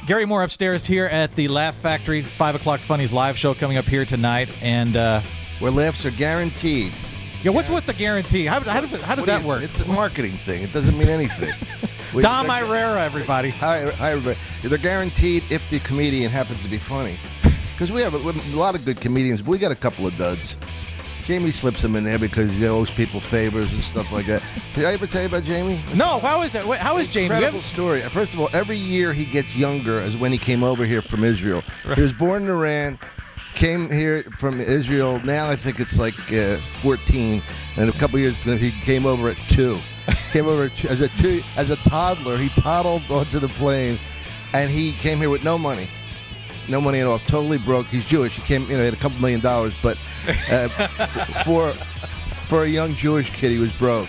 Gary Moore upstairs here at the Laugh Factory, 5 o'clock Funnies live show coming up here tonight. And where laughs are guaranteed. Yeah, what's with the guarantee? How does that work? It's a marketing thing. It doesn't mean anything. Dom Irrera, everybody. Hi, everybody. They're guaranteed if the comedian happens to be funny. Because we have a lot of good comedians, but we got a couple of duds. Jamie slips them in there because he owes people favors and stuff like that. Did I ever tell you about Jamie? No, how is it? How is Jamie? Incredible story. First of all, every year he gets younger as when he came over here from Israel. Right. He was born in Iran, came here from Israel. Now I think it's like 14, and a couple years ago he came over at 2. Came over as a toddler. He toddled onto the plane, and he came here with no money. No money at all. Totally broke. He's Jewish. He came, he had a couple $1 million, but for a young Jewish kid, he was broke.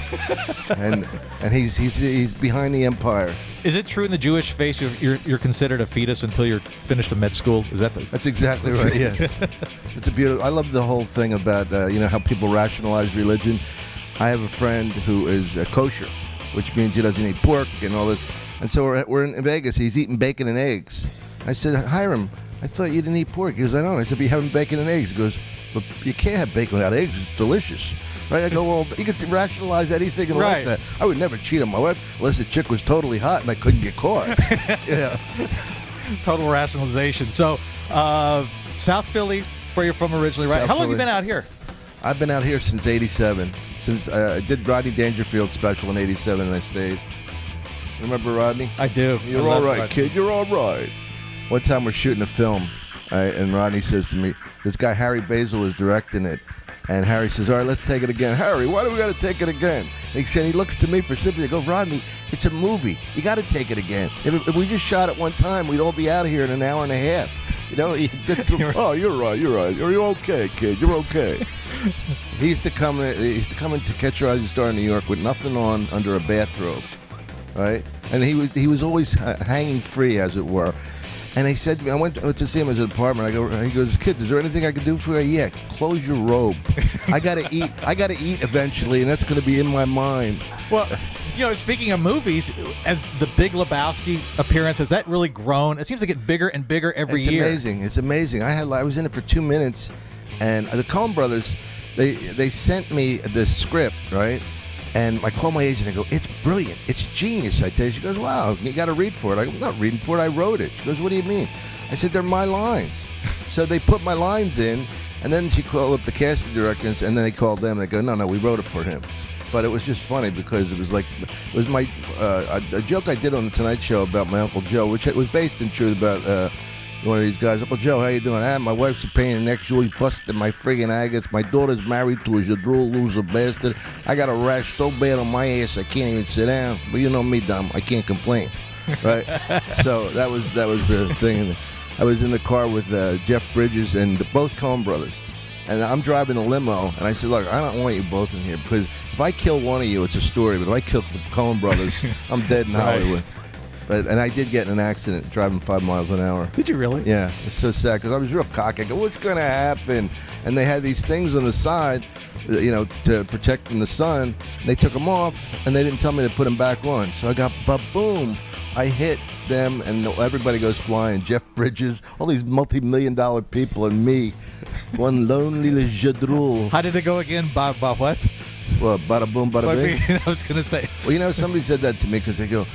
And he's behind the empire. Is it true in the Jewish faith you're considered a fetus until you're finished a med school? Is that That's exactly right. Yes. It's a beautiful. I love the whole thing about how people rationalize religion. I have a friend who is kosher, which means he doesn't eat pork and all this. And so we're in Vegas. He's eating bacon and eggs. I said, Hiram, I thought you didn't eat pork. He goes, I know. I said, but you're having bacon and eggs. He goes, but you can't have bacon without eggs. It's delicious. Right? I go, well, you can rationalize anything in like that. I would never cheat on my wife unless the chick was totally hot and I couldn't get caught. Yeah. Total rationalization. So, South Philly, where you're from originally, right? How long have you been out here? I've been out here since 87. Since I did Rodney Dangerfield special in 87 and I stayed. Remember Rodney? I do. You're all right, kid. You're all right. One time we're shooting a film, and Rodney says to me, this guy Harry Basil was directing it, and Harry says, all right, let's take it again. Harry, why do we got to take it again? And he looks to me for sympathy. I go, Rodney, it's a movie. You got to take it again. If we just shot it one time, we'd all be out of here in an hour and a half. Oh, you're right. You're okay, kid. You're okay. He used to come into Catch a Rising Star in New York with nothing on under a bathrobe, right? And he was always hanging free, as it were. And he said to me, I went to see him at his apartment. He goes, kid, is there anything I can do for you? Yeah, close your robe. I gotta eat. I gotta eat eventually, and that's gonna be in my mind. Well, speaking of movies, as the Big Lebowski appearance, has that really grown? It seems to get bigger and bigger every year. It's amazing. I was in it for 2 minutes, and the Coen brothers, they sent me the script, right? And I call my agent. I go, it's brilliant. It's genius. I tell you. She goes, wow, you got to read for it. I go, I'm not reading for it. I wrote it. She goes, what do you mean? I said, they're my lines. So they put my lines in, and then she called up the casting directors, and then they called them. And they go, no, we wrote it for him. But it was just funny because it was my a joke I did on the Tonight Show about my Uncle Joe, which was based in truth about one of these guys. Uncle Joe, how you doing? My wife's a pain in the neck. She always busted my friggin' agates. My daughter's married to a jadrul loser bastard. I got a rash so bad on my ass I can't even sit down. But you know me, Dom. I can't complain, right? So that was the thing. I was in the car with Jeff Bridges and both Coen brothers. And I'm driving the limo, and I said, look, I don't want you both in here because if I kill one of you, it's a story. But if I kill the Coen brothers, I'm dead in Hollywood. And I did get in an accident driving 5 miles an hour. Did you really? Yeah. It's so sad because I was real cocky. I go, what's going to happen? And they had these things on the side, to protect from the sun. They took them off, and they didn't tell me to put them back on. So I got, boom. I hit them, and everybody goes flying. Jeff Bridges, all these multi-million-dollar people, and me, one lonely jadrul. How did it go again? Bob what? Well, bada boom, bada bing. I was going to say. Well, somebody said that to me because they go,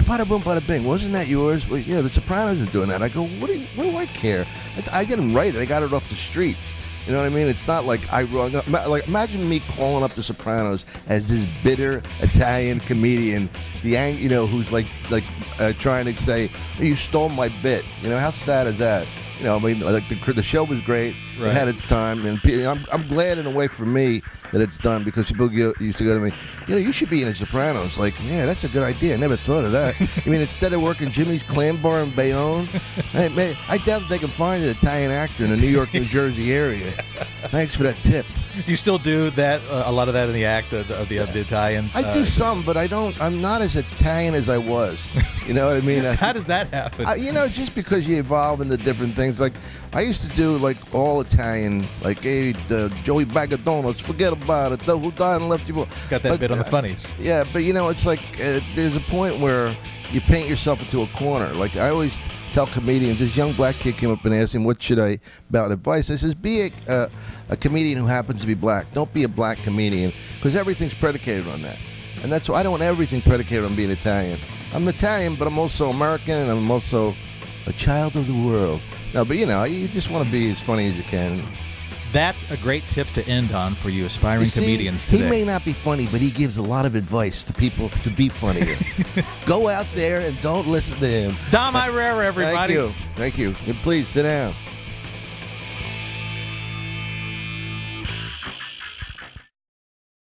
bada boom, bada bing. Wasn't that yours? Well, the Sopranos are doing that. I go, what do I care? I didn't write it. I got it off the streets. You know what I mean? It's not like I wrote. Like imagine me calling up the Sopranos as this bitter Italian comedian, who's like trying to say, oh, you stole my bit. How sad is that? The show was great. Right. It had its time, and I'm glad in a way for me that it's done because people used to go to me, you should be in The Sopranos. Like, yeah, that's a good idea. I never thought of that. Instead of working Jimmy's Clam Bar in Bayonne, I doubt that they can find an Italian actor in the New York, New Jersey area. Thanks for that tip. Do you still do that? A lot of that in the act of the Italian? I do some, but I don't. I'm not as Italian as I was. You know what I mean? How does that happen? Just because you evolve into different things. Like I used to do like all Italian, like hey, the Joey Bag of Donuts, forget about it. Who died and left you? Got that bit on the Funnies. Yeah, but it's like there's a point where you paint yourself into a corner. Like I always tell comedians. This young black kid came up and asked him, what should I, about advice. I says, be a comedian who happens to be black. Don't be a black comedian, because everything's predicated on that. And that's why I don't want everything predicated on being Italian. I'm Italian, but I'm also American, and I'm also a child of the world. No, but you just want to be as funny as you can. That's a great tip to end on for you aspiring comedians today. He may not be funny, but he gives a lot of advice to people to be funnier. Go out there and don't listen to him. Dom Irrera, everybody. Thank you. And please sit down.